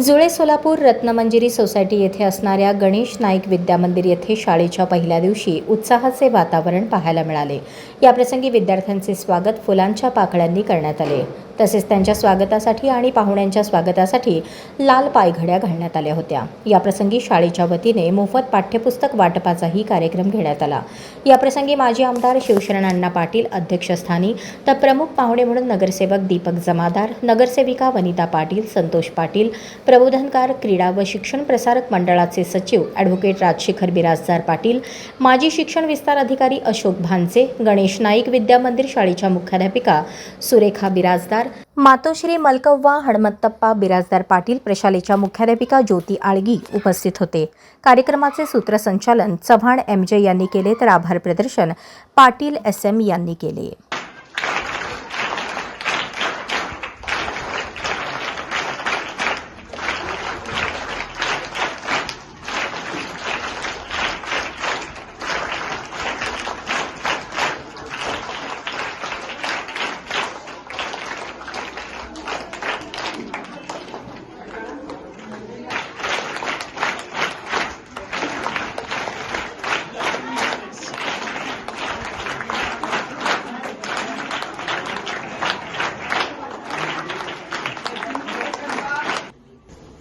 जुळे सोलापूर रत्नमंजिरी सोसायटी येथे असणाऱ्या गणेश नाईक विद्या मंदिर येथे शाळेच्या पहिल्या दिवशी उत्साहाचे वातावरण पाहायला मिळाले। याप्रसंगी विद्यार्थ्यांचे स्वागत फुलांच्या पाकळ्यांनी करण्यात आले। तसेच त्यांच्या स्वागतासाठी आणि पाहुण्यांच्या स्वागतासाठी लाल पायघड्या घालण्यात आल्या होत्या। याप्रसंगी शाळेच्या वतीने मोफत पाठ्यपुस्तक वाटपाचाही कार्यक्रम घेण्यात आला। याप्रसंगी माजी आमदार शिवशरण अण्णा पाटील अध्यक्षस्थानी तर प्रमुख पाहुणे म्हणून नगरसेवक दीपक जमादार, नगरसेविका वनिता पाटील, संतोष पाटील, प्रबोधनकार क्रीडा व शिक्षण प्रसारक मंडळाचे सचिव ॲडव्होकेट राजशेखर बिराजदार पाटील, माजी शिक्षण विस्तार अधिकारी अशोक भानसे, गणेश नाईक विद्या मंदिर शाळेच्या मुख्याध्यापिका सुरेखा बिराजदार, मातोश्री मलकव्वा हणमंतप्पा बिराजदार पाटील, प्रशालेच्या मुख्याध्यापिका ज्योती आळगी उपस्थित होते। कार्यक्रमाचे सूत्रसंचालन चव्हाण MJ यांनी केले तर आभार प्रदर्शन पाटील SM यांनी केले।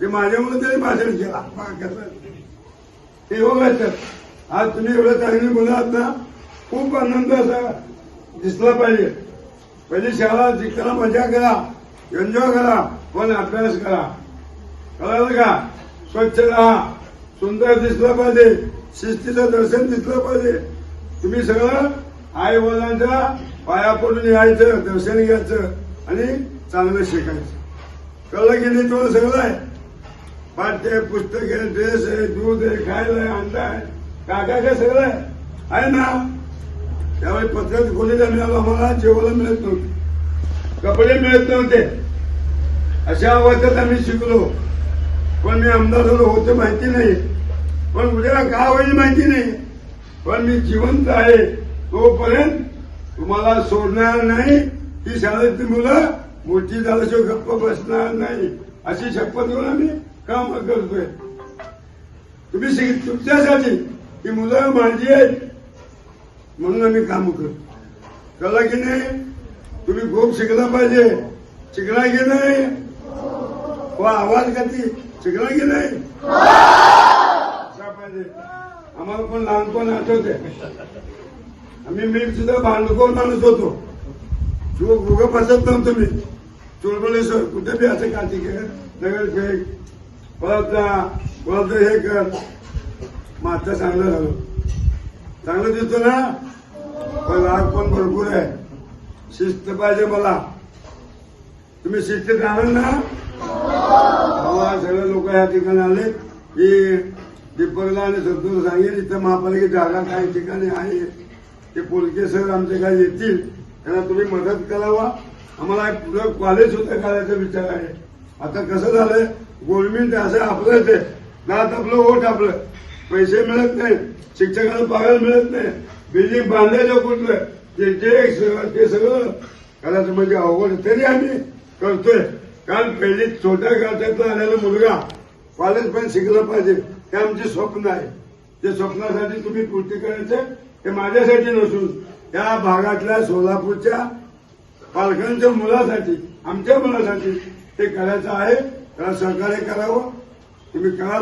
ते माझ्यामुळे तरी भाषण केला ते बघायचं। आज तुम्ही एवढं चांगली मुलं आहात ना, खूप आनंद असा दिसला पाहिजे। पहिली शाळा शिकताना मजा करा, एन्जॉय करा, पण अभ्यास करा, कळलं का? स्वच्छ राहा, सुंदर दिसलं पाहिजे, शिस्तीचं दर्शन दिसलं पाहिजे। तुम्ही सगळं आई वडिलांच्या पाया पडून यायचं, दर्शन घ्यायचं आणि चांगलं शिकायचं। कळलं की नाही? तुला सगळं आहे, पाठ्य पुस्तके, ड्रेस आहे, दूध आहे, खायला आहे, अंडा आहे, काय सगळं आहे ना। त्यावेळी पत्रात खोलीला मिळालं, आम्हाला जेवायला मिळत नव्हते, कपडे मिळत नव्हते, अशा अवस्थेत आम्ही शिकलो। पण मी आमदार झालो होते माहिती नाही, पण उद्या का होईल माहिती नाही, पण मी जिवंत आहे तोपर्यंत तुम्हाला सोडणार नाही। ही शाळेतली मुलं मोठी झाल्याशिवाय गप्प बसणार नाही, अशी शपथ घेऊन आम्ही काम करतोय। तुम्ही तुमच्यासाठी ही मुलं माझी आहेत म्हणून आम्ही काम करतो, कळलं की नाही? तुम्ही खूप शिकला पाहिजे, शिकला की नाही? आवाज करते, शिकला की नाही? पाहिजे। आम्हाला पण लहानपण आठवते, मी सुद्धा भांडखोर माणूस होतो, उगा फसत नव्हतो मी, चुळबुळेश्वर कुठे बी असं काठी कर, दगड फेक, परत हे कर। मग आता चांगलं झालं, चांगलं दिसतो ना, पण राग पण भरपूर आहे, शिस्त पाहिजे मला। तुम्ही शिस्तीत राहणार ना? सगळे लोक या ठिकाणी आले की दीपकला आणि संतोष सांगेल इथं महापालिकेची जागा काही ठिकाणी आहे, ते पोलके सर आमचे काय येतील, त्यांना तुम्ही मदत करावा। आम्हाला पुढं कॉलेज सुद्धा करायचा विचार आहे। आता कसं झालंय, गव्हर्नमेंट असं आपलंच आहे, नात आपलं वोट आपलं, पैसे मिळत नाही, शिक्षकांना पगार मिळत नाही, बिल्डिंग बांधायचं कुठलं ते सगळं करायचं म्हणजे अवघड, तरी आम्ही करतोय। कारण पहिली छोट्या गावातला आलेला मुलगा कॉलेज पण शिकलं पाहिजे, हे आमचे स्वप्न आहे। ते स्वप्नासाठी तुम्ही पूर्ती करायचं, हे माझ्यासाठी नसून त्या भागातल्या सोलापूरच्या पालकांच्या मुलासाठी, आमच्या मुलासाठी ते करायचं आहे। त्याला सहकार्य करावं, तुम्ही करा।